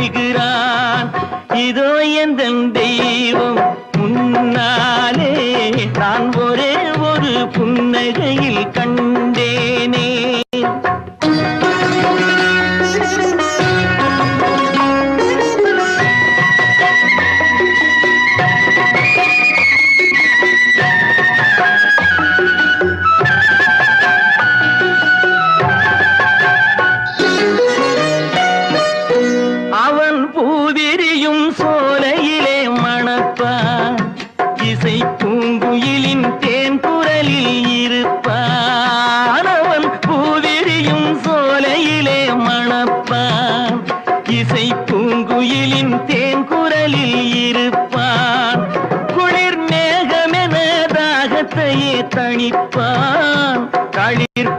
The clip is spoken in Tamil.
கொள்கிறான். இதோ எந்த தெய்வம் முன்னாலே நான் ஒரே ஒரு புன்னகையில் கண்டேனே. அவன் பூவிரியும் சோலையிலே மணப்பான், இசை பூங்குயிலின் தேன் குரலில் இருப்பான். அவன் பூவிரியும் சோலையிலே மணப்பான், இசை பூங்குயிலின் தேன் குரலில் இருப்பான். குளிர் மேகமென தாகத்தையே தணிப்பான், களிர்